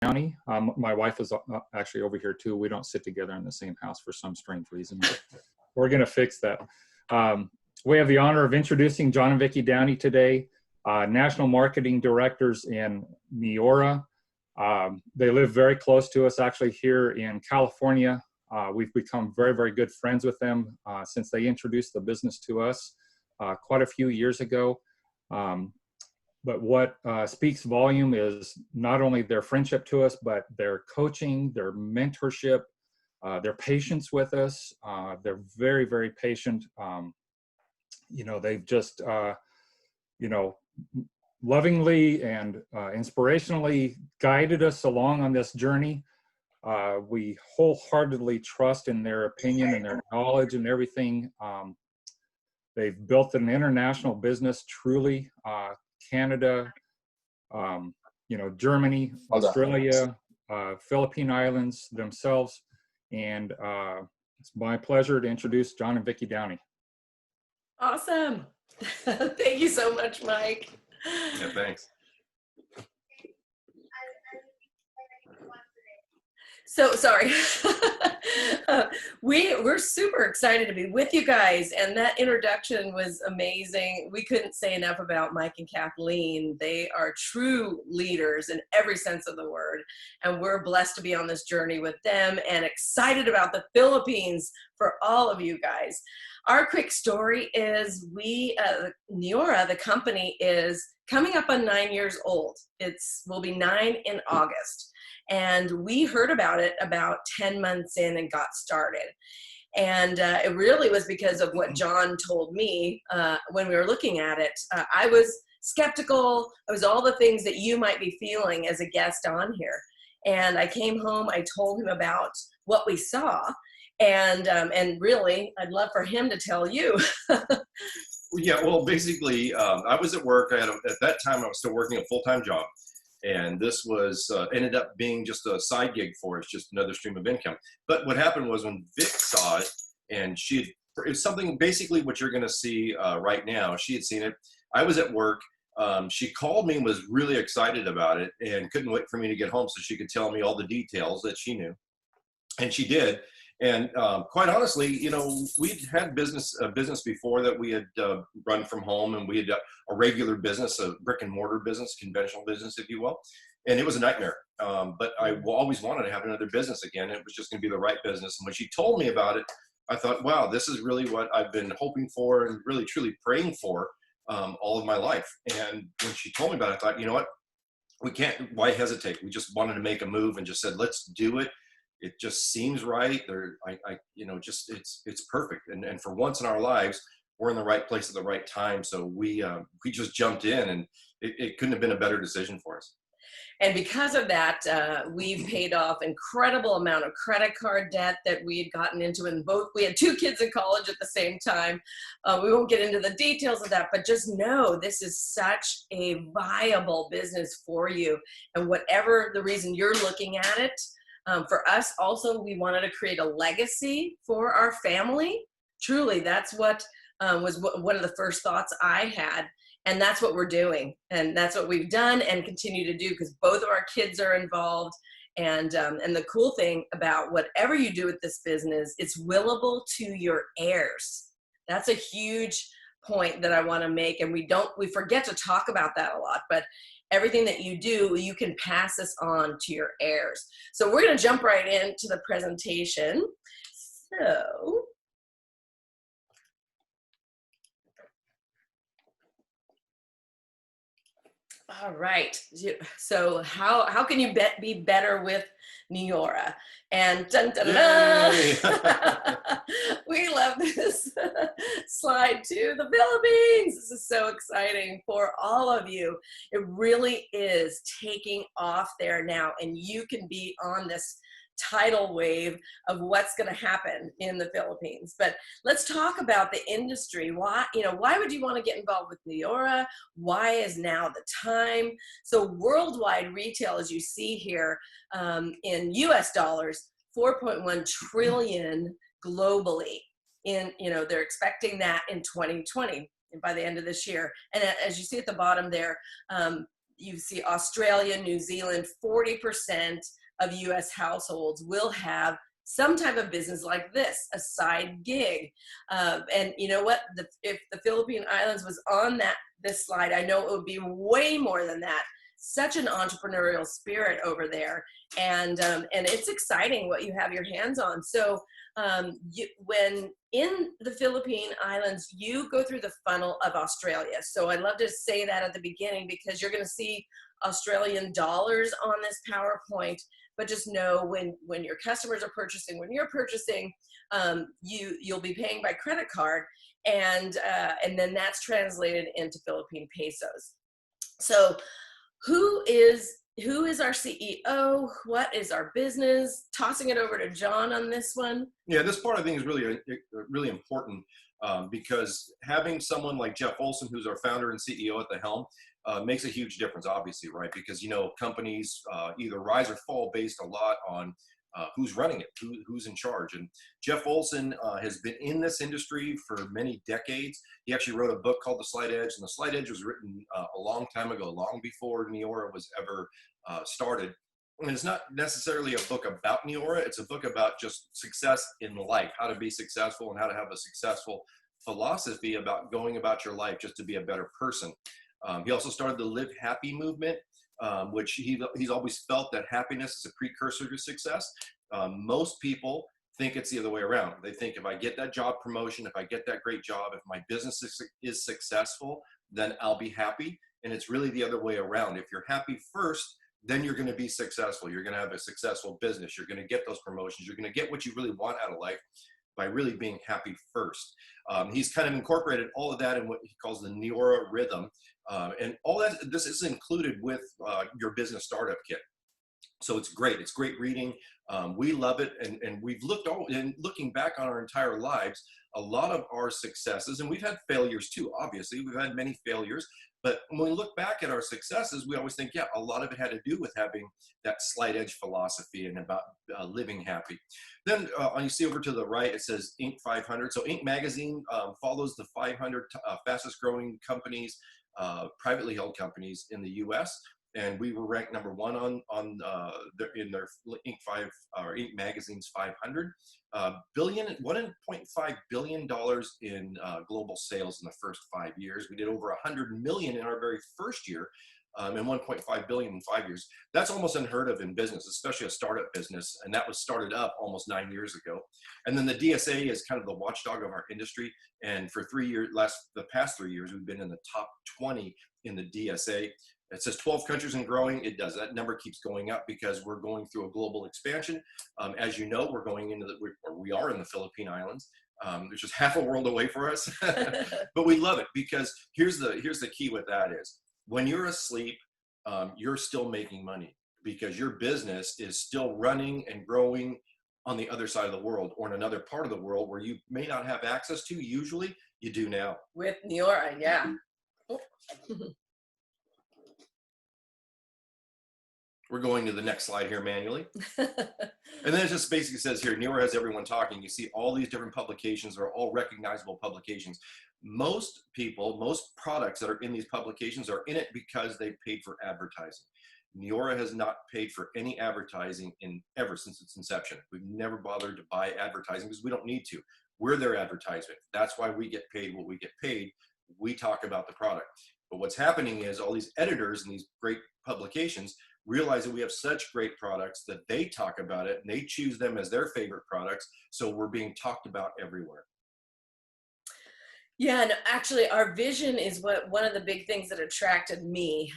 Downey. My wife is actually over here too. We don't sit together in the same house for some strange reason. We're going to fix that. We have the honor of introducing John and Vicki Downey today, National Marketing Directors in Neora. They live very close to us, actually, here in California. We've become very, very good friends with them since they introduced the business to us quite a few years ago. But what speaks volume is not only their friendship to us, but their coaching, their mentorship, their patience with us. They're very, very patient. They've just, lovingly and inspirationally guided us along on this journey. We wholeheartedly trust in their opinion and their knowledge and everything. They've built an international business, truly. Canada, Germany, Australia, Philippine Islands themselves. And it's my pleasure to introduce John and Vicki Downey. Awesome. Thank you so much, Mike. Yeah, thanks. So sorry. We're super excited to be with you guys, and that introduction was amazing. We couldn't say enough about Mike and Kathleen. They are true leaders in every sense of the word, and we're blessed to be on this journey with them and excited about the Philippines for all of you guys. Our quick story is Neora, the company, is coming up on 9 years old. Will be 9 in August. And we heard about it about 10 months in and got started. And it really was because of what John told me when we were looking at it. I was skeptical. It was all the things that you might be feeling as a guest on here. And I came home, I told him about what we saw. And really, I'd love for him to tell you. Yeah, well, basically, I was at work. At that time, I was still working a full-time job. And this was ended up being just a side gig for us, just another stream of income. But what happened was when Vic saw it, and it's something basically what you're going to see right now. She had seen it. I was at work. She called me and was really excited about it and couldn't wait for me to get home so she could tell me all the details that she knew. And she did. And quite honestly, we'd had business before that we had run from home, and we had a regular business, a brick and mortar business, conventional business, if you will. And it was a nightmare. But I always wanted to have another business again. It was just going to be the right business. And when she told me about it, I thought, wow, this is really what I've been hoping for and really, truly praying for all of my life. And when she told me about it, I thought, you know what? Why hesitate? We just wanted to make a move and just said, let's do it. It just seems right. It's perfect. And for once in our lives, we're in the right place at the right time. So we just jumped in, and it couldn't have been a better decision for us. And because of that, we've paid off incredible amount of credit card debt that we had gotten into, and we had 2 kids in college at the same time. We won't get into the details of that, but just know this is such a viable business for you. And whatever the reason you're looking at it, for us also, we wanted to create a legacy for our family. Truly, that's what was one of the first thoughts I had. And that's what we're doing. And that's what we've done and continue to do, because both of our kids are involved. And the cool thing about whatever you do with this business, it's willable to your heirs. That's a huge point that I want to make. And we forget to talk about that a lot, but everything that you do, you can pass this on to your heirs. So we're going to jump right into the presentation. So, all right. So how can you be better with Neora? And dun, dun, dun, we love this slide too. The Philippines. This is so exciting for all of you. It really is taking off there now, and you can be on this tidal wave of what's going to happen in the Philippines. But let's talk about the industry. Why would you want to get involved with Neora? Why is now the time? So worldwide retail, as you see here, in US dollars, 4.1 trillion globally. They're expecting that in 2020 by the end of this year. And as you see at the bottom there, you see Australia, New Zealand, 40% of US households will have some type of business like this, a side gig. And you know what? If the Philippine Islands was on this slide, I know it would be way more than that. Such an entrepreneurial spirit over there. And it's exciting what you have your hands on. So when in the Philippine Islands, you go through the funnel of Australia. So I love to say that at the beginning, because you're going to see Australian dollars on this PowerPoint. But just know when your customers are purchasing, when you're purchasing, you'll be paying by credit card, and then that's translated into Philippine pesos. So who is our CEO? What is our business? Tossing it over to John on this one. Yeah, this part I think is really important, because having someone like Jeff Olson, who's our founder and CEO at the helm, makes a huge difference, obviously, right? Because, companies either rise or fall based a lot on who's running it, who's in charge. And Jeff Olson has been in this industry for many decades. He actually wrote a book called The Slight Edge, and The Slight Edge was written a long time ago, long before Neora was ever started. And it's not necessarily a book about Neora. It's a book about just success in life, how to be successful and how to have a successful philosophy about going about your life just to be a better person. He also started the Live Happy movement, which he's always felt that happiness is a precursor to success. Most people think it's the other way around. They think if I get that job promotion, if I get that great job, if my business is successful, then I'll be happy. And it's really the other way around. If you're happy first, then you're going to be successful. You're going to have a successful business. You're going to get those promotions. You're going to get what you really want out of life by really being happy first. He's kind of incorporated all of that in what he calls the Neora rhythm. And all that, this is included with your business startup kit. So it's great. It's great reading. We love it. And we've looking back on our entire lives, a lot of our successes, and we've had failures too, obviously. We've had many failures. But when we look back at our successes, we always think, yeah, a lot of it had to do with having that slight edge philosophy and about living happy. Then you see over to the right, it says Inc. 500. So Inc. magazine follows the 500 fastest growing companies, privately held companies in the U.S. And we were ranked number one in their Inc. magazine's 500. $1.5 billion in global sales in the first 5 years. We did over 100 million in our very first year, and 1.5 billion in 5 years. That's almost unheard of in business, especially a startup business. And that was started up almost 9 years ago. And then the DSA is kind of the watchdog of our industry. And for the past 3 years, we've been in the top 20 in the DSA. It says 12 countries and growing. It does. That number keeps going up because we're going through a global expansion. As you know, we are in the Philippine Islands, which is half a world away for us. But we love it because here's the key with that is when you're asleep, you're still making money because your business is still running and growing on the other side of the world or in another part of the world where you may not have access to. Usually you do now. With Neora, yeah. We're going to the next slide here manually. And then it just basically says here, Neora has everyone talking. You see all these different publications are all recognizable publications. Most people, most products that are in these publications are in it because they paid for advertising. Neora has not paid for any advertising ever since its inception. We've never bothered to buy advertising because we don't need to. We're their advertisement. That's why we get paid what we get paid. We talk about the product. But what's happening is all these editors in these great publications realize that we have such great products that they talk about it and they choose them as their favorite products. So we're being talked about everywhere. Yeah, and actually our vision is one of the big things that attracted me.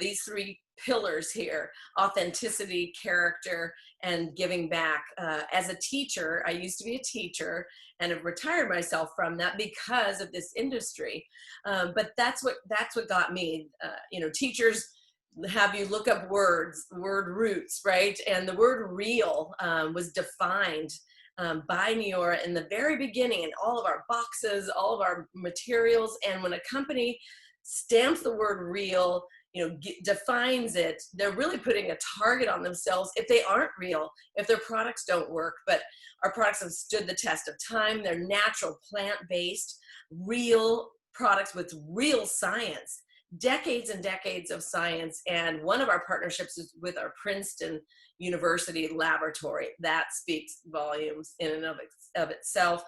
These three pillars here: authenticity, character, and giving back. As a teacher, I used to be a teacher and have retired myself from that because of this industry. But that's what got me. Teachers have you look up word roots, right? And the word real was defined by Neora in the very beginning in all of our boxes, all of our materials. And when a company stamps the word real, defines it, they're really putting a target on themselves if they aren't real, if their products don't work. But our products have stood the test of time. They're natural, plant-based, real products with real science. decades and decades of science. And one of our partnerships is with our Princeton University laboratory. That speaks volumes in and of itself.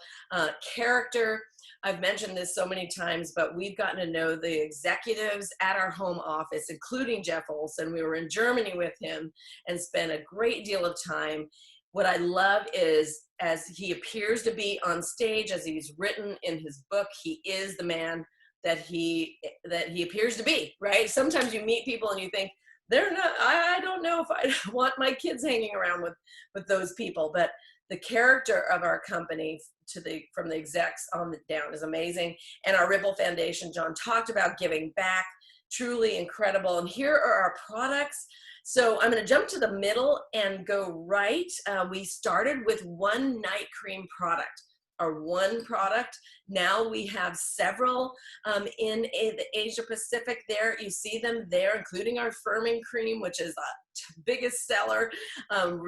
Character, I've mentioned this so many times, but we've gotten to know the executives at our home office, including Jeff Olson. We were in Germany with him and spent a great deal of time. What I love is, as he appears to be on stage, as he's written in his book, he is the man that he appears to be, right? Sometimes you meet people and you think, they're not, I don't know if I want my kids hanging around with those people, but the character of our company from the execs on down is amazing. And our Ripple Foundation, John talked about giving back, truly incredible. And here are our products. So I'm going to jump to the middle and go right. We started with one night cream product, our one product. Now we have several in the Asia Pacific there. You see them there, including our firming cream, which is the biggest seller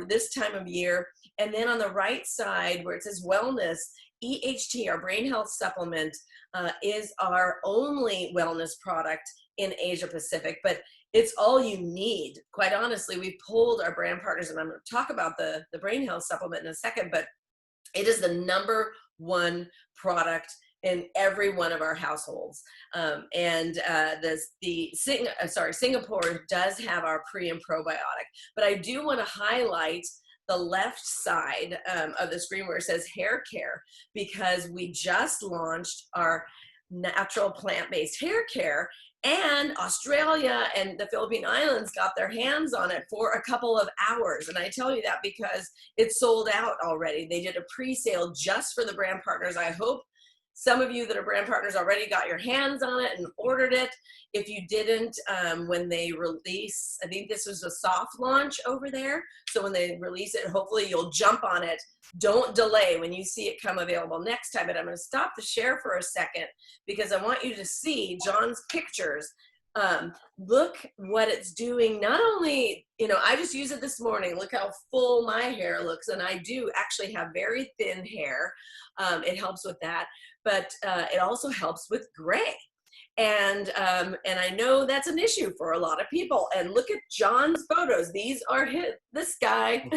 this time of year. And then on the right side where it says wellness, EHT, our brain health supplement, is our only wellness product in Asia Pacific, but it's all you need. Quite honestly, we pulled our brand partners, and I'm going to talk about the brain health supplement in a second, but it is the #1 product in every one of our households. Singapore does have our pre and probiotic, but I do want to highlight the left side of the screen where it says hair care, because we just launched our natural plant-based hair care, and Australia and the Philippine Islands got their hands on it for a couple of hours. And I tell you that because it's sold out already. They did a pre-sale just for the brand partners. I hope some of you that are brand partners already got your hands on it and ordered it. If you didn't, when they release, I think this was a soft launch over there. So when they release it, hopefully you'll jump on it. Don't delay when you see it come available next time. But I'm going to stop the share for a second because I want you to see John's pictures. Look what it's doing. Not only, I just used it this morning. Look how full my hair looks. And I do actually have very thin hair. It helps with that, but it also helps with gray. And I know that's an issue for a lot of people. And look at John's photos. These are this guy.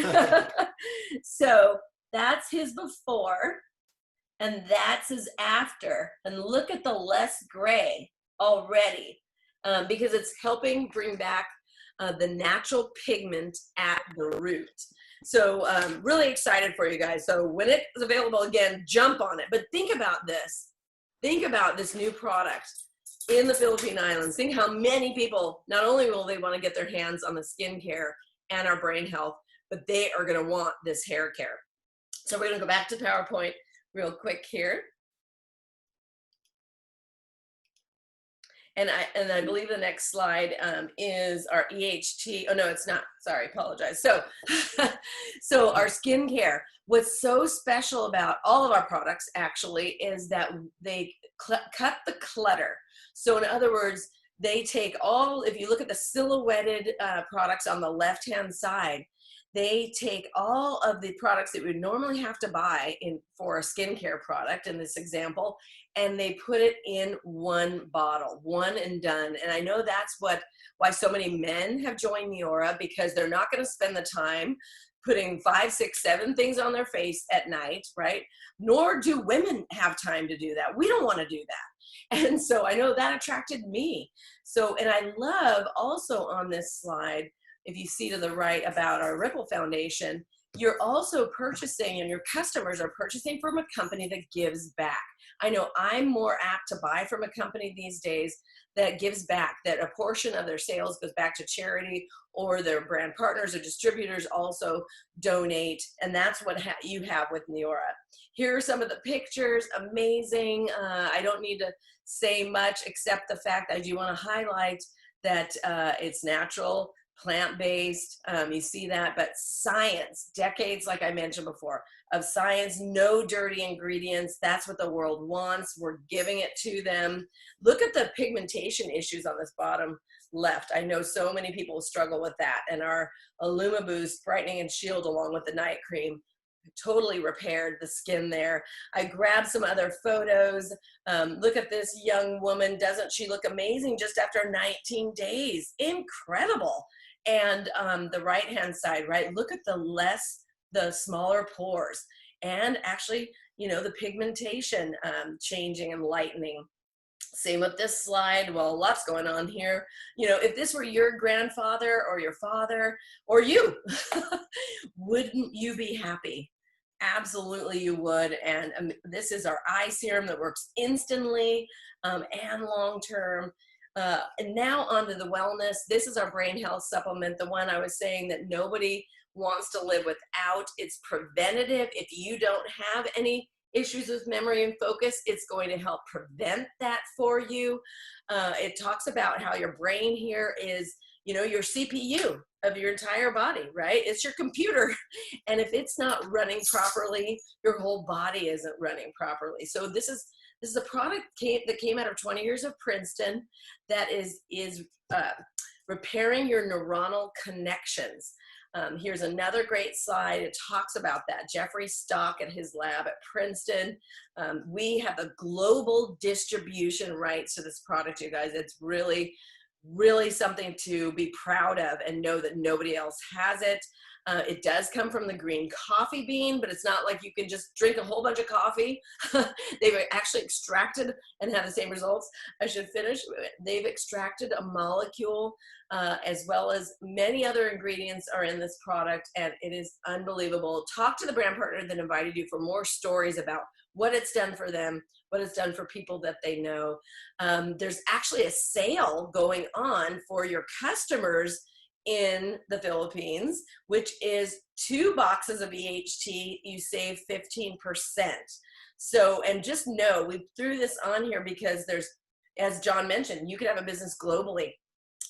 So that's his before and that's his after. And look at the less gray already. Because it's helping bring back the natural pigment at the root. So really excited for you guys. So when it's available again, jump on it. But think about this. Think about this new product in the Philippine Islands. Think how many people, not only will they want to get their hands on the skincare and our brain health, but they are going to want this hair care. So we're going to go back to PowerPoint real quick here. And I believe the next slide is our EHT. Oh, no, it's not. Sorry, apologize. So, so our skincare. What's so special about all of our products, actually, is that they cut the clutter. So in other words, they take if you look at the silhouetted products on the left-hand side, they take all of the products that we would normally have to buy for a skincare product in this example, and they put it in one bottle, one and done. And I know that's why so many men have joined Neora, because they're not going to spend the time putting 5, 6, 7 things on their face at night, right? Nor do women have time to do that. We don't want to do that. And so I know that attracted me. So, and I love also on this slide, if you see to the right about our Ripple Foundation, you're also purchasing, and your customers are purchasing from a company that gives back. I know I'm more apt to buy from a company these days that gives back, that a portion of their sales goes back to charity, or their brand partners or distributors also donate. And that's what you have with Neora. Here are some of the pictures, amazing. I don't need to say much except the fact I do want to highlight that it's natural, plant-based, you see that, but science, decades, like I mentioned before, of science, no dirty ingredients. That's what the world wants. We're giving it to them. Look at the pigmentation issues on this bottom left. I know so many people struggle with that, and our Illuma Boost Brightening and Shield along with the night cream totally repaired the skin there. I grabbed some other photos. Look at this young woman. Doesn't she look amazing just after 19 days? Incredible. And the right-hand side, right? Look at the smaller pores. And actually, you know, the pigmentation changing and lightening. Same with this slide. Well, lots going on here. You know, if this were your grandfather or your father or you, wouldn't you be happy? Absolutely you would. And this is our eye serum that works instantly and long-term. And now onto the wellness. This is our brain health supplement, the one I was saying that nobody wants to live without. It's preventative. If you don't have any issues with memory and focus, it's going to help prevent that for you. It talks about how your brain here is, you know, your CPU of your entire body, right? It's your computer. And if it's not running properly, your whole body isn't running properly. So this is a product that came out of 20 years of Princeton that is repairing your neuronal connections. Here's another great slide. It talks about that. Jeffrey Stock at his lab at Princeton. We have the global distribution rights to this product, you guys. It's really, really something to be proud of and know that nobody else has it. It does come from the green coffee bean, but it's not like you can just drink a whole bunch of coffee. They've actually extracted and have the same results. I should finish. They've extracted a molecule as well as many other ingredients are in this product, and it is unbelievable. Talk to the brand partner that invited you for more stories about what it's done for them, what it's done for people that they know. There's actually a sale going on for your customers in the Philippines, which is 2 boxes of EHT, you save 15%. So, and just know, we threw this on here because there's, as John mentioned, you could have a business globally.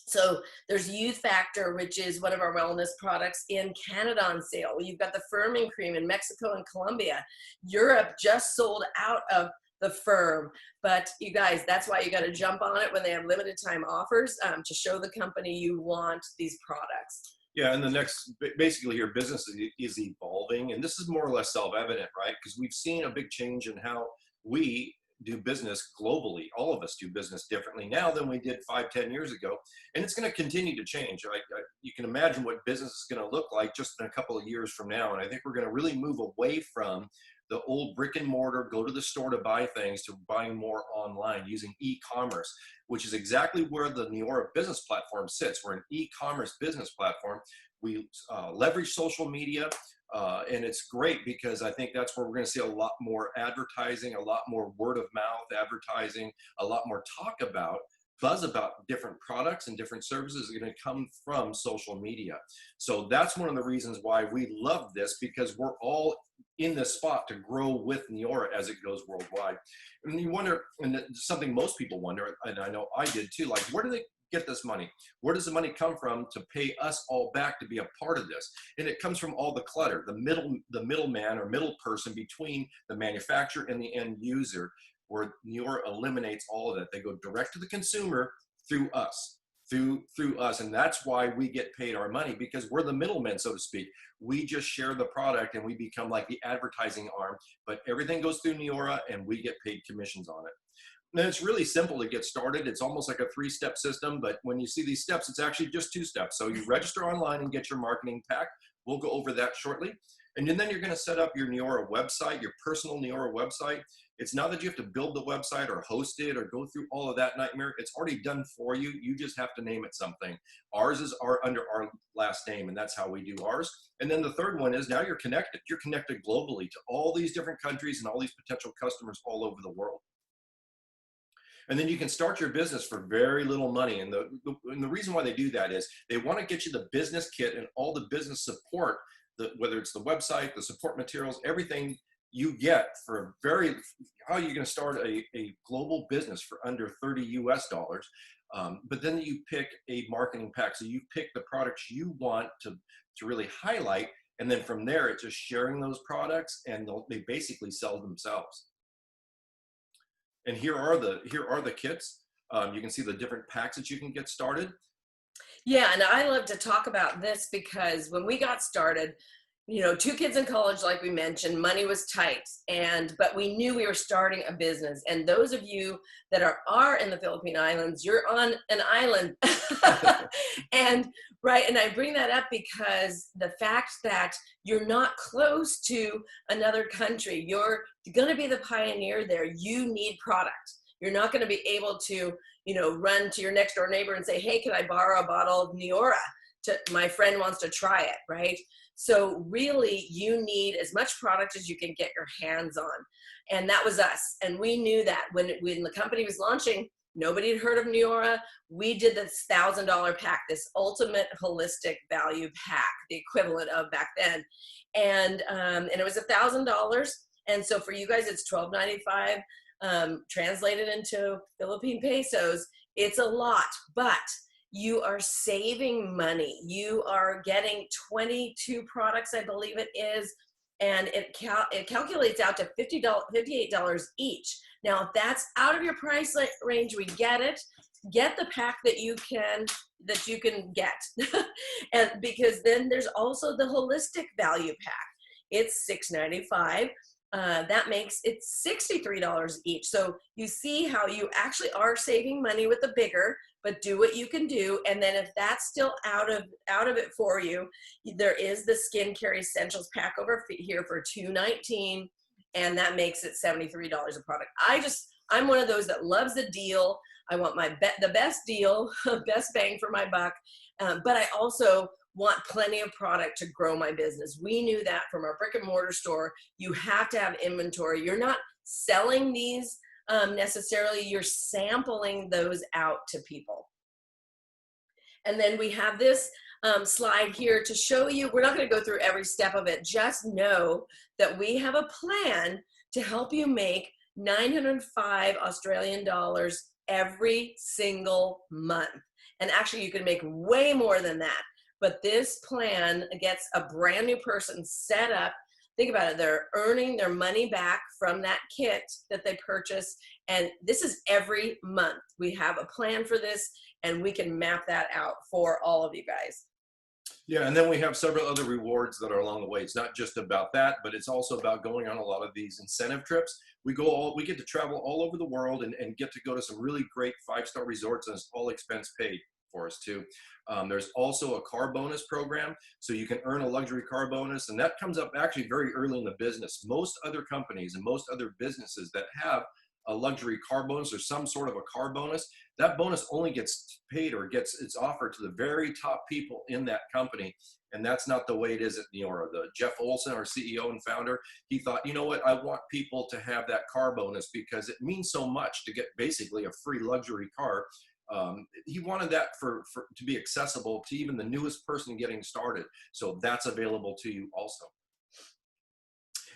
So there's Youth Factor, which is one of our wellness products in Canada on sale. You've got the Firming Cream in Mexico and Colombia. Europe just sold out of the Firm. But you guys, that's why you got to jump on it when they have limited time offers to show the company you want these products. Yeah, and the next, basically your business is evolving, and this is more or less self-evident, right? Because we've seen a big change in how we do business globally. All of us do business differently now than we did 5-10 years ago, and it's going to continue to change. You can imagine what business is going to look like just in a couple of years from now, and I think we're going to really move away from the old brick and mortar, go to the store to buy things, to buying more online using e-commerce, which is exactly where the Neora business platform sits. We're an e-commerce business platform. We leverage social media, and it's great because I think that's where we're going to see a lot more advertising, a lot more word of mouth advertising, a lot more buzz about different products and different services are going to come from social media. So that's one of the reasons why we love this, because we're all in this spot to grow with Neora as it goes worldwide. And you wonder, and something most people wonder, and I know I did too, like, where do they get this money? Where does the money come from to pay us all back to be a part of this? And it comes from all the clutter, the middleman or middle person between the manufacturer and the end user, where Neora eliminates all of that. They go direct to the consumer through us, and that's why we get paid our money, because we're the middlemen, so to speak. We just share the product and we become like the advertising arm, but everything goes through Neora and we get paid commissions on it. And it's really simple to get started. It's almost like a 3-step system, but when you see these steps, it's actually just 2 steps. So you register online and get your marketing pack. We'll go over that shortly. And then you're going to set up your Neora website, your personal Neora website. It's not that you have to build the website or host it or go through all of that nightmare. It's already done for you. You just have to name it something. Ours is under our last name, and that's how we do ours. And then the third one is now you're connected. You're connected globally to all these different countries and all these potential customers all over the world. And then you can start your business for very little money. And the reason why they do that is they want to get you the business kit and all the business support, whether it's the website, the support materials, everything you get for how are you going to start a global business for under $30 US? But then you pick a marketing pack. So you pick the products you want to really highlight. And then from there, it's just sharing those products, and they basically sell themselves. And here are the kits. You can see the different packs that you can get started. Yeah, and I love to talk about this because when we got started, you know, two kids in college, like we mentioned, money was tight, but we knew we were starting a business. And those of you that are in the Philippine Islands, you're on an island. And right, and I bring that up because the fact that you're not close to another country, you're going to be the pioneer there. You need product. You're not going to be able to, you know, run to your next door neighbor and say, hey, can I borrow a bottle of Neora? My friend wants to try it, right? So really, you need as much product as you can get your hands on. And that was us. And we knew that when the company was launching, nobody had heard of Neora. We did this $1,000 pack, this ultimate holistic value pack, the equivalent of back then. And it was $1,000. And so for you guys, it's $12.95. Translated into Philippine pesos, it's a lot, but you are saving money. You are getting 22 products, I believe it is, and it calculates out to $58 each. Now, if that's out of your price range, we get it. Get the pack that you can get, and because then there's also the holistic value pack. It's $6.95. That makes it $63 each. So you see how you actually are saving money with the bigger, but do what you can do. And then if that's still out of it for you, there is the skincare essentials pack over here for $2.19, and that makes it $73 a product. I'm one of those that loves the deal. I want the best deal, best bang for my buck, but I also want plenty of product to grow my business. We knew that from our brick and mortar store. You have to have inventory. You're not selling these necessarily, you're sampling those out to people. And then we have this slide here to show you, we're not going to go through every step of it, just know that we have a plan to help you make 905 Australian dollars every single month. And actually you can make way more than that. But this plan gets a brand new person set up. Think about it. They're earning their money back from that kit that they purchased. And this is every month. We have a plan for this, and we can map that out for all of you guys. Yeah, and then we have several other rewards that are along the way. It's not just about that, but it's also about going on a lot of these incentive trips. We get to travel all over the world and get to go to some really great 5-star resorts, and it's all expense paid for us too. There's also a car bonus program, so you can earn a luxury car bonus, and that comes up actually very early in the business. Most other companies and most other businesses that have a luxury car bonus or some sort of a car bonus, that bonus only gets paid or it's offered to the very top people in that company. And that's not the way it is at Neora. Jeff Olson, our CEO and founder, he thought, you know what, I want people to have that car bonus because it means so much to get basically a free luxury car. He wanted that to be accessible to even the newest person getting started. So that's available to you also.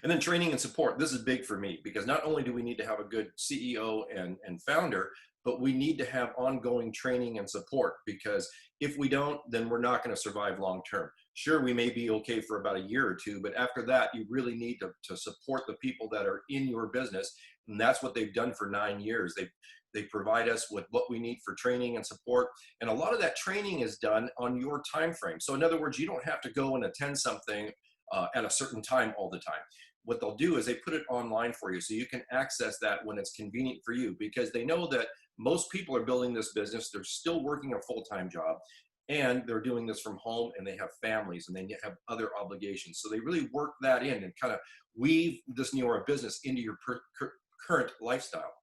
And then training and support. This is big for me because not only do we need to have a good CEO and founder, but we need to have ongoing training and support, because if we don't, then we're not going to survive long term. Sure, we may be okay for about a year or two, but after that, you really need to support the people that are in your business. And that's what they've done for 9 years. They provide us with what we need for training and support. And a lot of that training is done on your time frame. So in other words, you don't have to go and attend something at a certain time all the time. What they'll do is they put it online for you so you can access that when it's convenient for you, because they know that most people are building this business. They're still working a full-time job, and they're doing this from home, and they have families and they have other obligations. So they really work that in and kind of weave this Neora business into your current lifestyle.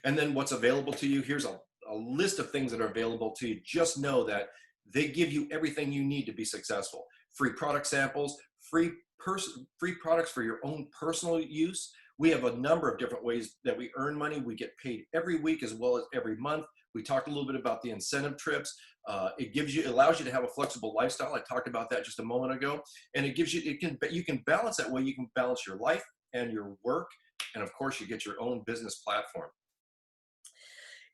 And then what's available to you, here's a list of things that are available to you. Just know that they give you everything you need to be successful. Free product samples, free products for your own personal use. We have a number of different ways that we earn money. We get paid every week as well as every month. We talked a little bit about the incentive trips. It allows you to have a flexible lifestyle. I talked about that just a moment ago. And it gives you, you can balance that way. You can balance your life and your work. And of course, you get your own business platform.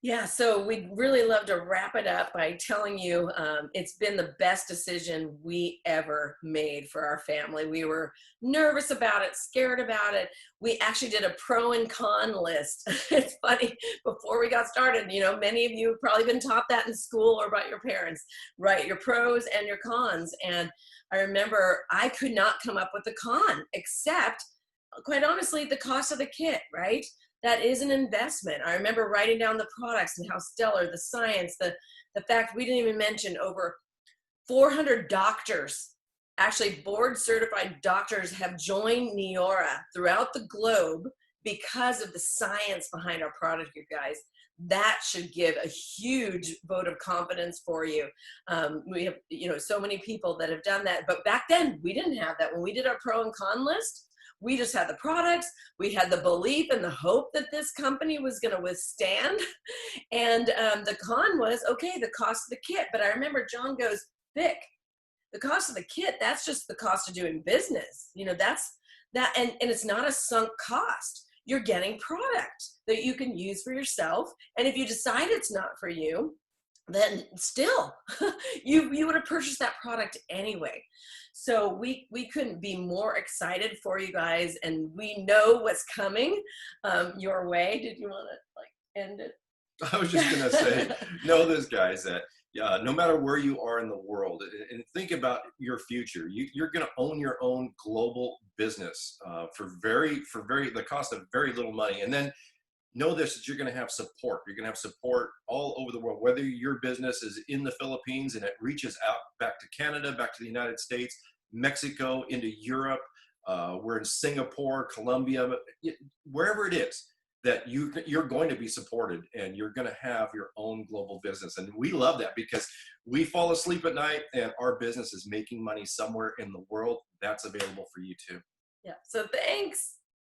Yeah, so we'd really love to wrap it up by telling you it's been the best decision we ever made for our family. We were nervous about it, scared about it. We actually did a pro and con list. It's funny, before we got started, you know, many of you have probably been taught that in school or by your parents, right? Your pros and your cons. And I remember I could not come up with a con, except, quite honestly, the cost of the kit, right? That is an investment. I remember writing down the products and how stellar, the science, the fact we didn't even mention over 400 doctors, actually board certified doctors, have joined Neora throughout the globe because of the science behind our product, you guys. That should give a huge vote of confidence for you. We have, you know, so many people that have done that, but back then we didn't have that. When we did our pro and con list, we just had the products, we had the belief and the hope that this company was going to withstand. And the con was, okay, the cost of the kit. But I remember John goes, Vic, the cost of the kit, that's just the cost of doing business. You know, that's that. And it's not a sunk cost. You're getting product that you can use for yourself. And if you decide it's not for you, then still you would have purchased that product anyway. So we couldn't be more excited for you guys, and we know what's coming your way. Did you want to like end it? I was just going to say, know this, guys, that no matter where you are in the world, and think about your future, you're going to own your own global business for the cost of very little money. And then know this, that you're going to have support. You're going to have support all over the world, whether your business is in the Philippines and it reaches out back to Canada, back to the United States, Mexico, into Europe. We're in Singapore, Colombia, wherever it is that you're going to be supported, and you're going to have your own global business. And we love that because we fall asleep at night and our business is making money somewhere in the world. That's available for you too. Yeah. So thanks.